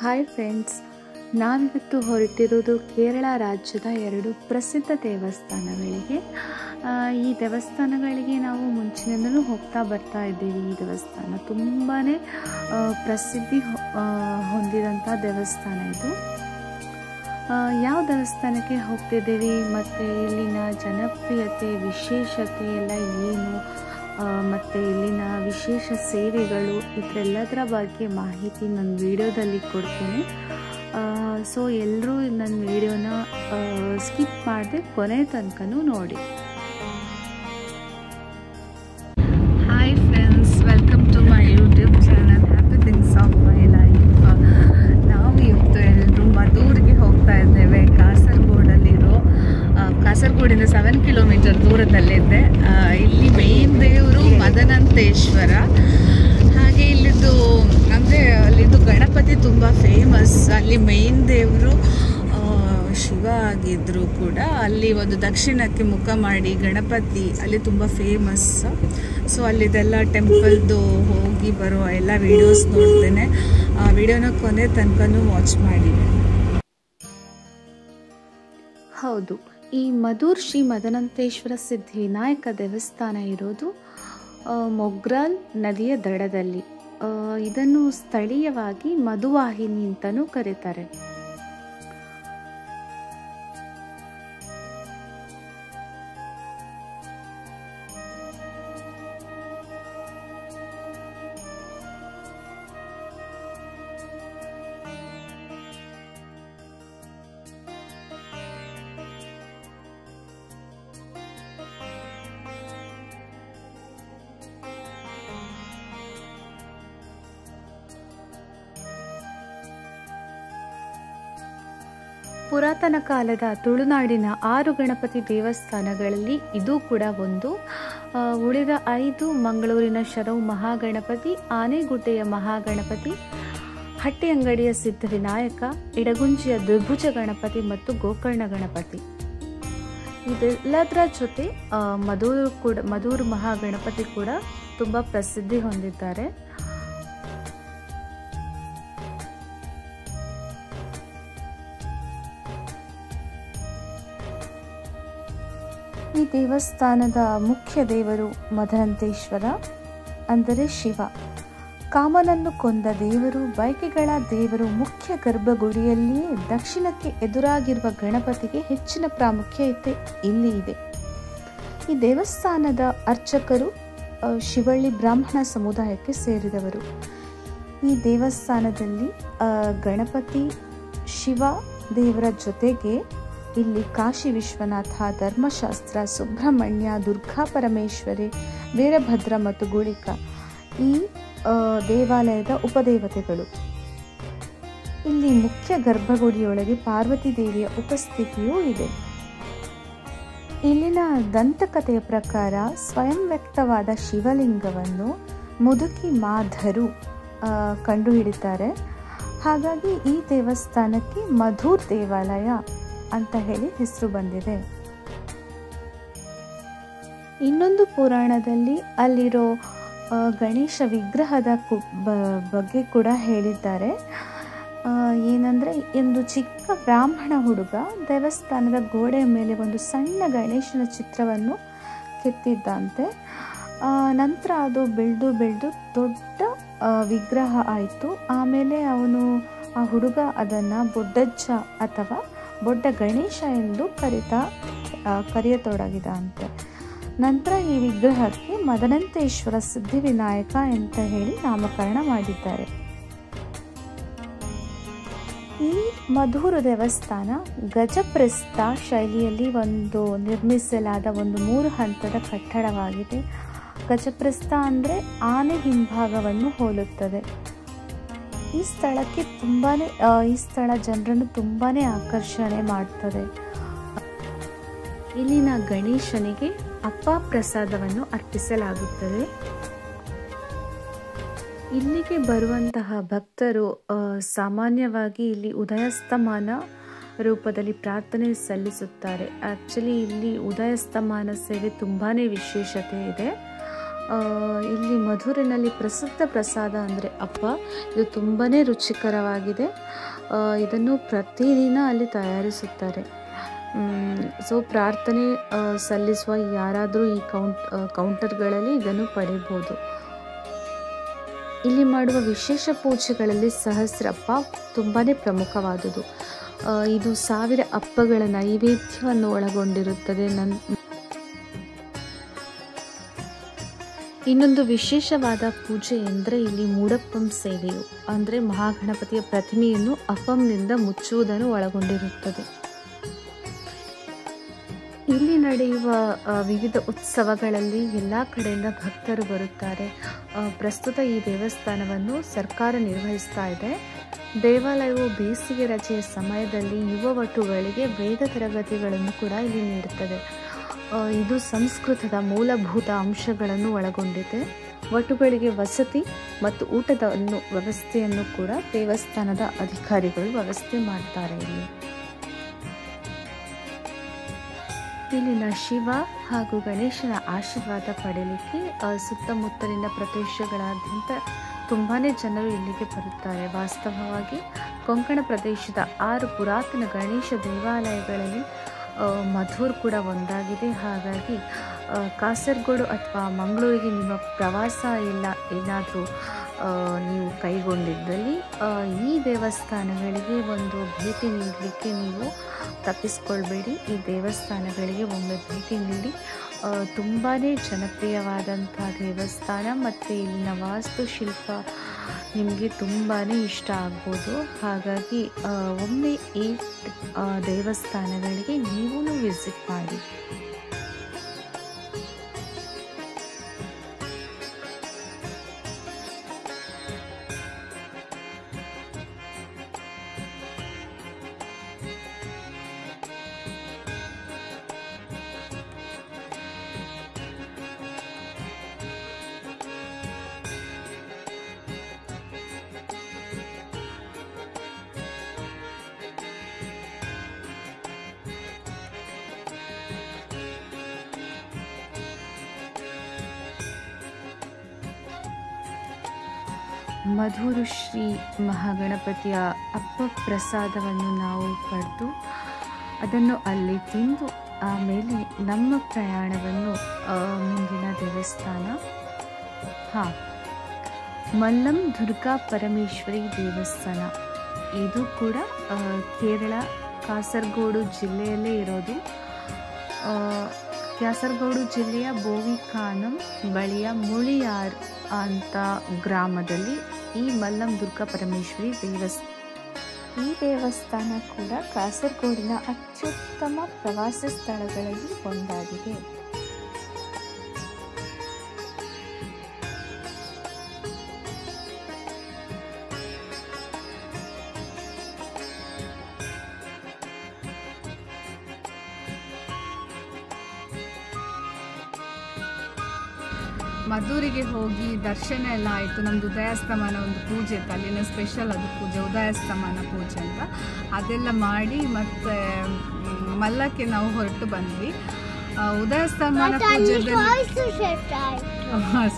Hi friends, ನಾವಿವತ್ತು ಹೊರಟಿರೋದು ಕೇರಳ ರಾಜ್ಯದ 2 ಪ್ರಸಿದ್ಧ ದೇವಸ್ಥಾನಗಳಿಗೆ. ಈ ದೇವಸ್ಥಾನಗಳಿಗೆ ನಾವು ಮುಂಚಿನಿಂದಲೂ ಹೋಗ್ತಾ ಬರ್ತಾ ಇದ್ದೀವಿ. ಈ ದೇವಸ್ಥಾನ ತುಂಬಾ ಪ್ರಸಿದ್ಧಿ ಹೊಂದಿದಂಥ ದೇವಸ್ಥಾನ ಇದು. ಯಾವ ದೇವಸ್ಥಾನಕ್ಕೆ ಹೋಗ್ತಿದ್ದೀವಿ ಮತ್ತು ಇಲ್ಲಿನ ಜನಪ್ರಿಯತೆ ವಿಶೇಷತೆ ಎಲ್ಲ ಏನು ಮತ್ತು ಇಲ್ಲಿನ ವಿಶೇಷ ಸೇವೆಗಳು ಇದರೆಲ್ಲದರ ಬಗ್ಗೆ ಮಾಹಿತಿ ನನ್ನ ವಿಡಿಯೋದಲ್ಲಿ ಕೊಡ್ತೀನಿ. ಸೊ ಎಲ್ಲರೂ ನನ್ನ ವಿಡಿಯೋನ ಸ್ಕಿಪ್ ಮಾಡದೆ ಕೊನೆ ತನಕನೂ ನೋಡಿ. Hi friends, welcome to my YouTube channel happy things of my life. ನಾವು ಇವತ್ತು ಎಲ್ಲರೂ ಮಧೂರಿಗೆ ಹೋಗ್ತಾ ಇದ್ದೇವೆ. ಕಾಸರಗೋಡಿಂದ 7 ಕಿಲೋಮೀಟರ್ ದೂರದಲ್ಲಿದೆ. ಇಲ್ಲಿ ಮೇನ್ ದೇವರು ಮದನಂತೇಶ್ವರ. ಹಾಗೆ ಇಲ್ಲಿದ್ದು ಅಂದರೆ ಅಲ್ಲಿದ್ದು ಗಣಪತಿ ತುಂಬ ಫೇಮಸ್. ಅಲ್ಲಿ ಮೇನ್ ದೇವರು ಶಿವ ಆಗಿದ್ದರೂ ಕೂಡ ಅಲ್ಲಿ ಒಂದು ದಕ್ಷಿಣಕ್ಕೆ ಮುಖ ಮಾಡಿ ಗಣಪತಿ ಅಲ್ಲಿ ತುಂಬ ಫೇಮಸ್. ಸೊ ಅಲ್ಲಿದೆಲ್ಲ ಟೆಂಪಲ್ದು ಹೋಗಿ ಬರೋ ಎಲ್ಲ ವೀಡಿಯೋಸ್ ನೋಡ್ತೇನೆ. ಆ ವಿಡಿಯೋನ ಕೊನೆ ತನಕನೂ ವಾಚ್ ಮಾಡಿ. ಹೌದು, ಈ ಮಧೂರ್ ಶ್ರೀ ಮದನಂತೇಶ್ವರ ಸಿದ್ಧಿವಿನಾಯಕ ದೇವಸ್ಥಾನ ಇರೋದು ಮೊಗ್ರಾಲ್ ನದಿಯ ದಡದಲ್ಲಿ. ಇದನ್ನು ಸ್ಥಳೀಯವಾಗಿ ಮಧುವಾಹಿನಿ ಅಂತಲೂ ಕರೀತಾರೆ. ಪುರಾತನ ಕಾಲದ ತುಳುನಾಡಿನ 6 ಗಣಪತಿ ದೇವಸ್ಥಾನಗಳಲ್ಲಿ ಇದು ಕೂಡ ಒಂದು. ಉಳಿದ 5 ಮಂಗಳೂರಿನ ಶರವು ಮಹಾಗಣಪತಿ, ಆನೆಗುಡ್ಡೆಯ ಮಹಾಗಣಪತಿ, ಹಟ್ಟಿಯಂಗಡಿಯ ಸಿದ್ಧವಿನಾಯಕ, ಇಡಗುಂಜಿಯ ದ್ವಿಭುಜ ಗಣಪತಿ ಮತ್ತು ಗೋಕರ್ಣ ಗಣಪತಿ. ಇದೆಲ್ಲದರ ಜೊತೆ ಮಧೂರ್ ಮಹಾಗಣಪತಿ ಕೂಡ ತುಂಬ ಪ್ರಸಿದ್ಧಿ ಹೊಂದಿದ್ದಾರೆ. ಈ ದೇವಸ್ಥಾನದ ಮುಖ್ಯ ದೇವರು ಮದನಂತೇಶ್ವರ ಅಂದರೆ ಶಿವ. ಕಾಮನನ್ನು ಕೊಂದ ದೇವರು, ಬಯಕೆಗಳ ದೇವರು. ಮುಖ್ಯ ಗರ್ಭಗುಡಿಯಲ್ಲಿಯೇ ದಕ್ಷಿಣಕ್ಕೆ ಎದುರಾಗಿರುವ ಗಣಪತಿಗೆ ಹೆಚ್ಚಿನ ಪ್ರಾಮುಖ್ಯತೆ ಇಲ್ಲಿ ಇದೆ. ಈ ದೇವಸ್ಥಾನದ ಅರ್ಚಕರು ಶಿವಳ್ಳಿ ಬ್ರಾಹ್ಮಣ ಸಮುದಾಯಕ್ಕೆ ಸೇರಿದವರು. ಈ ದೇವಸ್ಥಾನದಲ್ಲಿ ಗಣಪತಿ ಶಿವ ದೇವರ ಜೊತೆಗೆ ಇಲ್ಲಿ ಕಾಶಿ ವಿಶ್ವನಾಥ, ಧರ್ಮಶಾಸ್ತ್ರ, ಸುಬ್ರಹ್ಮಣ್ಯ, ದುರ್ಗಾ ಪರಮೇಶ್ವರಿ, ವೀರಭದ್ರ ಮತ್ತು ಗುಳಿಕ ಈ ದೇವಾಲಯದ ಉಪದೇವತೆಗಳು. ಇಲ್ಲಿ ಮುಖ್ಯ ಗರ್ಭಗುಡಿಯೊಳಗೆ ಪಾರ್ವತಿ ದೇವಿಯ ಉಪಸ್ಥಿತಿಯೂ ಇದೆ. ಇಲ್ಲಿನ ದಂತಕಥೆಯ ಪ್ರಕಾರ ಸ್ವಯಂ ವ್ಯಕ್ತವಾದ ಶಿವಲಿಂಗವನ್ನು ಮುದುಕಿ ಮಾಧರು ಕಂಡುಹಿಡಿತಾರೆ. ಹಾಗಾಗಿ ಈ ದೇವಸ್ಥಾನಕ್ಕೆ ಮಧೂರ್ ದೇವಾಲಯ ಅಂತ ಹೇಳಿ ಹೆಸರು ಬಂದಿದೆ. ಇನ್ನೊಂದು ಪುರಾಣದಲ್ಲಿ ಅಲ್ಲಿರೋ ಗಣೇಶ ವಿಗ್ರಹದ ಬಗ್ಗೆ ಕೂಡ ಹೇಳಿದ್ದಾರೆ. ಏನಂದರೆ, ಒಂದು ಚಿಕ್ಕ ಬ್ರಾಹ್ಮಣ ಹುಡುಗ ದೇವಸ್ಥಾನದ ಗೋಡೆಯ ಮೇಲೆ ಒಂದು ಸಣ್ಣ ಗಣೇಶನ ಚಿತ್ರವನ್ನು ಕೆತ್ತಿದ್ದಂತೆ. ನಂತರ ಅದು ಬೆಳೆದು ದೊಡ್ಡ ವಿಗ್ರಹ ಆಯಿತು. ಆಮೇಲೆ ಆ ಹುಡುಗ ಅದನ್ನು ಬೊಡ್ಡಜ್ಜ ಅಥವಾ ಬೊಡ್ಡ ಗಣೇಶ ಎಂದು ಕರೆಯತೊಡಗಿದ ಅಂತೆ. ನಂತರ ಈ ವಿಗ್ರಹಕ್ಕೆ ಮದನಂತೇಶ್ವರ ಸಿದ್ಧಿವಿನಾಯಕ ಅಂತ ಹೇಳಿ ನಾಮಕರಣ ಮಾಡಿದ್ದಾರೆ. ಈ ಮಧೂರು ದೇವಸ್ಥಾನ ಗಜಪ್ರಸ್ಥ ಶೈಲಿಯಲ್ಲಿ ನಿರ್ಮಿಸಲಾದ ಒಂದು 3 ಹಂತದ ಕಟ್ಟಡವಾಗಿದೆ. ಗಜಪ್ರಸ್ಥ ಅಂದರೆ ಆನೆ ಹಿಂಭಾಗವನ್ನು ಹೋಲುತ್ತದೆ. ಈ ಸ್ಥಳ ಜನರನ್ನು ತುಂಬಾನೇ ಆಕರ್ಷಣೆ ಮಾಡ್ತದೆ. ಇಲ್ಲಿನ ಗಣೇಶನಿಗೆ ಅಪ್ಪ ಪ್ರಸಾದವನ್ನು ಅರ್ಪಿಸಲಾಗುತ್ತದೆ. ಇಲ್ಲಿಗೆ ಬರುವಂತಹ ಭಕ್ತರು ಸಾಮಾನ್ಯವಾಗಿ ಇಲ್ಲಿ ಉದಯಸ್ತಮಾನ ರೂಪದಲ್ಲಿ ಪ್ರಾರ್ಥನೆ ಸಲ್ಲಿಸುತ್ತಾರೆ. ಆ್ಯಕ್ಚುಲಿ ಇಲ್ಲಿ ಉದಯಸ್ತಮಾನ ಸೇವೆ ತುಂಬಾ ವಿಶೇಷತೆ ಇದೆ. ಇಲ್ಲಿ ಮಧುರಿನಲ್ಲಿ ಪ್ರಸಿದ್ಧ ಪ್ರಸಾದ ಅಂದರೆ ಅಪ್ಪ. ಇದು ತುಂಬಾ ರುಚಿಕರವಾಗಿದೆ. ಇದನ್ನು ಪ್ರತಿದಿನ ಅಲ್ಲಿ ತಯಾರಿಸುತ್ತಾರೆ. ಸೊ ಪ್ರಾರ್ಥನೆ ಸಲ್ಲಿಸುವ ಯಾರಾದರೂ ಈ ಕೌಂಟರ್ಗಳಲ್ಲಿ ಇದನ್ನು ಪಡೆಯಬಹುದು. ಇಲ್ಲಿ ಮಾಡುವ ವಿಶೇಷ ಪೂಜೆಗಳಲ್ಲಿ ಸಹಸ್ರಪ್ಪ ತುಂಬಾ ಪ್ರಮುಖವಾದುದು. ಇದು 1000 ಅಪ್ಪಗಳ ನೈವೇದ್ಯವನ್ನು ಒಳಗೊಂಡಿರುತ್ತದೆ. ಇನ್ನೊಂದು ವಿಶೇಷವಾದ ಪೂಜೆ ಎಂದರೆ ಇಲ್ಲಿ ಮೂಡಪ್ಪಂ ಸೇವೆಯು ಅಂದರೆ ಮಹಾಗಣಪತಿಯ ಪ್ರತಿಮೆಯನ್ನು ಅಪ್ಪಂನಿಂದ ಮುಚ್ಚುವುದನ್ನು ಒಳಗೊಂಡಿರುತ್ತದೆ. ಇಲ್ಲಿ ನಡೆಯುವ ವಿವಿಧ ಉತ್ಸವಗಳಲ್ಲಿ ಎಲ್ಲ ಕಡೆಯಿಂದ ಭಕ್ತರು ಬರುತ್ತಾರೆ. ಪ್ರಸ್ತುತ ಈ ದೇವಸ್ಥಾನವನ್ನು ಸರ್ಕಾರ ನಿರ್ವಹಿಸ್ತಾ ಇದೆ. ದೇವಾಲಯವು ಬೇಸಿಗೆ ರಜೆಯ ಸಮಯದಲ್ಲಿ ಯುವ ವಟುಗಳಿಗೆ ವೇದ ತರಗತಿಗಳನ್ನು ಕೂಡ ಇಲ್ಲಿ ನೀಡುತ್ತದೆ. ಇದು ಸಂಸ್ಕೃತದ ಮೂಲಭೂತ ಅಂಶಗಳನ್ನು ಒಳಗೊಂಡಿದೆ. ವಟುಗಳಿಗೆ ವಸತಿ ಮತ್ತು ಊಟದ ವ್ಯವಸ್ಥೆಯನ್ನು ಕೂಡ ದೇವಸ್ಥಾನದ ಅಧಿಕಾರಿಗಳು ವ್ಯವಸ್ಥೆ ಮಾಡ್ತಾರೆ. ಇಲ್ಲಿನ ಶಿವ ಹಾಗೂ ಗಣೇಶನ ಆಶೀರ್ವಾದ ಪಡೆಯಲಿಕ್ಕೆ ಸುತ್ತಮುತ್ತಲಿನ ಪ್ರದೇಶಗಳಾದ್ಯಂತ ತುಂಬಾ ಜನರು ಇಲ್ಲಿಗೆ ಬರುತ್ತಾರೆ. ವಾಸ್ತವವಾಗಿ ಕೊಂಕಣ ಪ್ರದೇಶದ 6 ಪುರಾತನ ಗಣೇಶ ದೇವಾಲಯಗಳಲ್ಲಿ ಮಧುರ್ ಕೂಡ ಒಂದಾಗಿದೆ. ಹಾಗಾಗಿ ಕಾಸರಗೋಡು ಅಥವಾ ಮಂಗಳೂರಿಗೆ ನಿಮ್ಮ ಪ್ರವಾಸ ಏನಾದರೂ ನೀವು ಕೈಗೊಂಡಿದ್ದಲ್ಲಿ ಈ ದೇವಸ್ಥಾನಗಳಿಗೆ ಒಂದು ಭೇಟಿ ನೀಡಲಿಕ್ಕೆ ನೀವು ತಪ್ಪಿಸ್ಕೊಳ್ಬೇಡಿ. ಈ ದೇವಸ್ಥಾನಗಳಿಗೆ ಒಮ್ಮೆ ಭೇಟಿ ನೀಡಿ. ತುಂಬಾ ಜನಪ್ರಿಯವಾದಂಥ ದೇವಸ್ಥಾನ ಮತ್ತು ಇಲ್ಲಿನ ವಾಸ್ತುಶಿಲ್ಪ ನಿಮಗೆ ತುಂಬಾ ಇಷ್ಟ ಆಗ್ಬೋದು. ಹಾಗಾಗಿ ಒಮ್ಮೆ ಈ ದೇವಸ್ಥಾನಗಳಿಗೆ ನೀವು ವಿಸಿಟ್ ಮಾಡಿ. ಮಧುರು ಶ್ರೀ ಮಹಾಗಣಪತಿಯ ಅಪ್ಪ ಪ್ರಸಾದವನ್ನು ನಾವು ಪಡೆದು ಅದನ್ನು ಅಲ್ಲಿ ತಿಂದು ಆಮೇಲೆ ನಮ್ಮ ಪ್ರಯಾಣವನ್ನು ಮುಂದಿನ ದೇವಸ್ಥಾನ ಮಲ್ಲಂ ದುರ್ಗಾ ಪರಮೇಶ್ವರಿ ದೇವಸ್ಥಾನ. ಇದು ಕೂಡ ಕೇರಳ ಕಾಸರಗೋಡು ಜಿಲ್ಲೆಯಲ್ಲೇ ಇರೋದು. ಕಾಸರಗೋಡು ಜಿಲ್ಲೆಯ ಬೋವಿಖಾನಂ ಬಳಿಯ ಮುಳಿಯಾರ್ ಅಂತ ಗ್ರಾಮದಲ್ಲಿ ಈ ಮಲ್ಲಂ ದುರ್ಗಾ ಪರಮೇಶ್ವರಿ ದೇವಸ್ಥಾನ. ಈ ದೇವಸ್ಥಾನ ಕೂಡ ಕಾಸರಗೋಡಿನ ಅತ್ಯುತ್ತಮ ಪ್ರವಾಸಿ ಸ್ಥಳಗಳಲ್ಲಿ ಒಂದಾಗಿದೆ. ಮಧುರಿಗೆ ಹೋಗಿ ದರ್ಶನ ಎಲ್ಲ ಆಯಿತು. ನಮ್ಮದು ಉದಯಸ್ತಮಾನ ಒಂದು ಪೂಜೆ ಇತ್ತು, ಅಲ್ಲಿನ ಸ್ಪೆಷಲ್ ಅದು ಪೂಜೆ, ಉದಯಸ್ತಮಾನ ಪೂಜೆ ಅಂತ. ಅದೆಲ್ಲ ಮಾಡಿ ಮತ್ತೆ ಮಲ್ಲಕ್ಕೆ ನಾವು ಹೊರಟು ಬಂದ್ವಿ. ಉದಯಸ್ತಮಾನ ಪೂಜೆದಲ್ಲಿ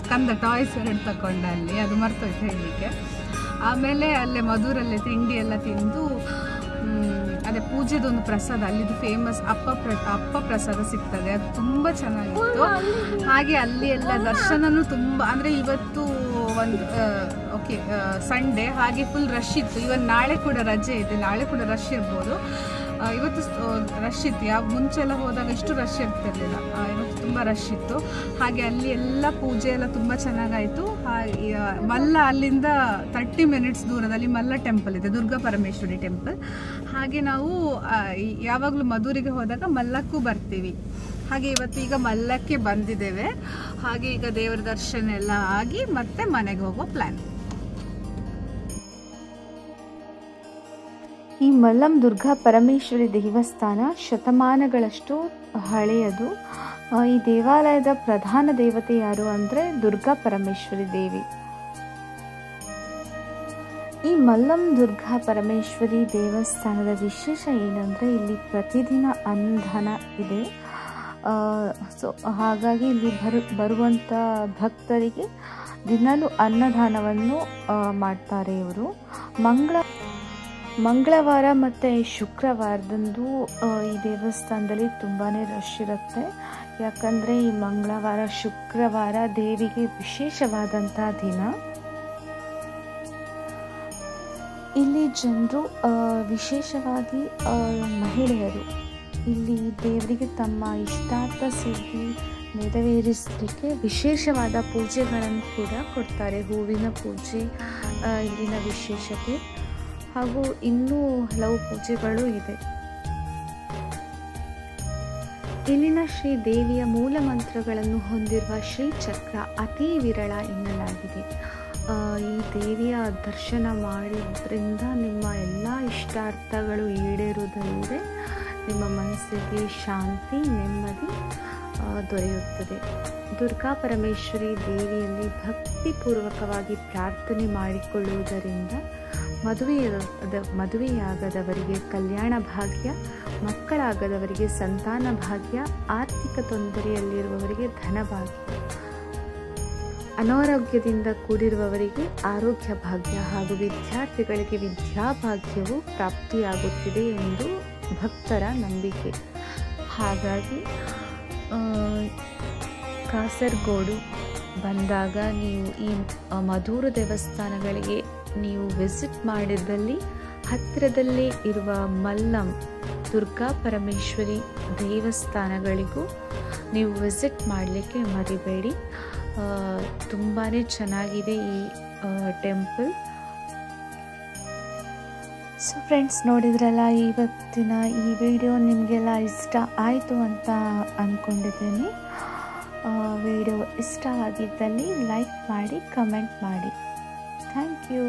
ಸ್ಕಂದ ಟಾಯ್ಸ್ 2 ತಗೊಂಡೆ ಅಲ್ಲಿ, ಅದು ಮರ್ತೋಯ್ತು ಹೇಳಲಿಕ್ಕೆ. ಆಮೇಲೆ ಅಲ್ಲೇ ಮಧುರಲ್ಲೇ ತಿಂಡಿ ಎಲ್ಲ ತಿಂದು ಅದೇ ಪೂಜೆದೊಂದು ಪ್ರಸಾದ ಅಲ್ಲಿದು ಫೇಮಸ್ ಅಪ್ಪ ಪ್ರಸಾದ ಸಿಗ್ತದೆ, ಅದು ತುಂಬ ಚೆನ್ನಾಗಿತ್ತು. ಹಾಗೆ ಅಲ್ಲಿ ಎಲ್ಲ ದರ್ಶನನೂ ತುಂಬ, ಅಂದರೆ ಇವತ್ತು ಒಂದು ಸಂಡೇ, ಹಾಗೆ ಫುಲ್ ರಶ್ ಇತ್ತು. ಇವನ್ ನಾಳೆ ಕೂಡ ರಜೆ ಇದೆ, ನಾಳೆ ಕೂಡ ರಶ್ ಇರ್ಬೋದು. ಇವತ್ತು ರಶ್ ಇತ್ತು. ಮುಂಚೆ ಎಲ್ಲ ಹೋದಾಗ ಇಷ್ಟು ರಶ್ ಇರ್ತಿರ್ಲಿಲ್ಲ, ಇವತ್ತು ತುಂಬ ರಶ್ ಇತ್ತು. ಹಾಗೆ ಅಲ್ಲಿ ಎಲ್ಲ ಪೂಜೆ ಎಲ್ಲ ತುಂಬ ಚೆನ್ನಾಗಾಯಿತು. ಮಲ್ಲ ಅಲ್ಲಿಂದ 30 ಮಿನಿಟ್ಸ್ ದೂರದಲ್ಲಿ ಮಲ್ಲ ಟೆಂಪಲ್ ಇದೆ, ದುರ್ಗಾ ಪರಮೇಶ್ವರಿ ಟೆಂಪಲ್. ಹಾಗೆ ನಾವು ಯಾವಾಗಲೂ ಮಧುರಿಗೆ ಹೋದಾಗ ಮಲ್ಲಕ್ಕೂ ಬರ್ತೀವಿ. ಹಾಗೆ ಇವತ್ತು ಮಲ್ಲಕ್ಕೆ ಬಂದಿದ್ದೇವೆ. ಹಾಗೆ ಈಗ ದೇವರ ದರ್ಶನ ಎಲ್ಲ ಆಗಿ ಮತ್ತೆ ಮನೆಗೆ ಹೋಗೋ ಪ್ಲ್ಯಾನ್. ಈ ಮಲ್ಲಂ ದುರ್ಗಾ ಪರಮೇಶ್ವರಿ ದೇವಸ್ಥಾನ ಶತಮಾನಗಳಷ್ಟು ಹಳೆಯದು. ಈ ದೇವಾಲಯದ ಪ್ರಧಾನ ದೇವತೆ ಯಾರು ಅಂದರೆ ದುರ್ಗಾ ಪರಮೇಶ್ವರಿ ದೇವಿ. ಈ ಮಲ್ಲಂ ದುರ್ಗಾ ಪರಮೇಶ್ವರಿ ದೇವಸ್ಥಾನದ ವಿಶೇಷ ಏನಂದರೆ ಇಲ್ಲಿ ಪ್ರತಿದಿನ ಅನ್ನದಾನ ಇದೆ. ಸೊ ಹಾಗಾಗಿ ಇಲ್ಲಿ ಬರುವಂಥ ಭಕ್ತರಿಗೆ ದಿನಾಲೂ ಅನ್ನದಾನವನ್ನು ಮಾಡ್ತಾರೆ ಇವರು. ಮಂಗಳವಾರ ಮತ್ತು ಶುಕ್ರವಾರದಂದು ಈ ದೇವಸ್ಥಾನದಲ್ಲಿ ತುಂಬಾ ರಶ್ ಇರುತ್ತೆ. ಯಾಕಂದರೆ ಈ ಮಂಗಳವಾರ ಶುಕ್ರವಾರ ದೇವಿಗೆ ವಿಶೇಷವಾದಂಥ ದಿನ. ಇಲ್ಲಿ ಜನರು ವಿಶೇಷವಾಗಿ ಮಹಿಳೆಯರು ಇಲ್ಲಿ ದೇವರಿಗೆ ತಮ್ಮ ಇಷ್ಟಾರ್ಥ ಸಿದ್ಧಿ ನೆರವೇರಿಸಲಿಕ್ಕೆ ವಿಶೇಷವಾದ ಪೂಜೆಗಳನ್ನು ಕೂಡ ಕೊಡ್ತಾರೆ. ಹೂವಿನ ಪೂಜೆ ಇಲ್ಲಿನ ವಿಶೇಷತೆ, ಹಾಗೂ ಇನ್ನೂ ಹಲವು ಪೂಜೆಗಳು ಇದೆ. ಇಲ್ಲಿನ ಶ್ರೀ ದೇವಿಯ ಮೂಲ ಮಂತ್ರಗಳನ್ನು ಹೊಂದಿರುವ ಶ್ರೀಚಕ್ರ ಅತಿ ವಿರಳ ಎನ್ನಲಾಗಿದೆ. ಈ ದೇವಿಯ ದರ್ಶನ ಮಾಡಿದ್ರಿಂದ ನಿಮ್ಮ ಎಲ್ಲ ಇಷ್ಟಾರ್ಥಗಳು ಈಡೇರುವುದಲ್ಲದೆ ನಿಮ್ಮ ಮನಸ್ಸಿಗೆ ಶಾಂತಿ, ನೆಮ್ಮದಿ ದೊರೆಯುತ್ತದೆ. ದುರ್ಗಾ ಪರಮೇಶ್ವರಿ ದೇವಿಯಲ್ಲಿ ಭಕ್ತಿಪೂರ್ವಕವಾಗಿ ಪ್ರಾರ್ಥನೆ ಮಾಡಿಕೊಳ್ಳುವುದರಿಂದ ಮದುವೆಯಾಗದವರಿಗೆ ಕಲ್ಯಾಣ ಭಾಗ್ಯ, ಮಕ್ಕಳಾಗದವರಿಗೆ ಸಂತಾನ ಭಾಗ್ಯ, ಆರ್ಥಿಕ ತೊಂದರೆಯಲ್ಲಿರುವವರಿಗೆ ಧನಭಾಗ್ಯ, ಅನಾರೋಗ್ಯದಿಂದ ಕೂಡಿರುವವರಿಗೆ ಆರೋಗ್ಯ ಭಾಗ್ಯ ಹಾಗೂ ವಿದ್ಯಾರ್ಥಿಗಳಿಗೆ ವಿದ್ಯಾಭಾಗ್ಯವು ಪ್ರಾಪ್ತಿಯಾಗುತ್ತಿದೆ ಎಂದು ಭಕ್ತರ ನಂಬಿಕೆ. ಹಾಗಾಗಿ ಕಾಸರಗೋಡು ಬಂದಾಗ ನೀವು ಈ ಮಧೂರು ದೇವಸ್ಥಾನಗಳಿಗೆ ನೀವು ವಿಸಿಟ್ ಮಾಡಿದಲ್ಲಿ ಹತ್ತಿರದಲ್ಲೇ ಇರುವ ಮಲ್ಲಂ ದುರ್ಗಾ ಪರಮೇಶ್ವರಿ ದೇವಸ್ಥಾನಗಳಿಗೂ ನೀವು ವಿಸಿಟ್ ಮಾಡಲಿಕ್ಕೆ ಮರಿಬೇಡಿ. ತುಂಬಾ ಚೆನ್ನಾಗಿದೆ ಈ ಟೆಂಪಲ್. ಸೊ ಫ್ರೆಂಡ್ಸ್, ನೋಡಿದ್ರಲ್ಲ, ಇವತ್ತಿನ ಈ ವಿಡಿಯೋ ನಿಮಗೆಲ್ಲ ಇಷ್ಟ ಆಯಿತು ಅಂತ ಅಂದ್ಕೊಂಡಿದ್ದೀನಿ. ವಿಡಿಯೋ ಇಷ್ಟ ಆಗಿದ್ದಲ್ಲಿ ಲೈಕ್ ಮಾಡಿ, ಕಮೆಂಟ್ ಮಾಡಿ. Thank you.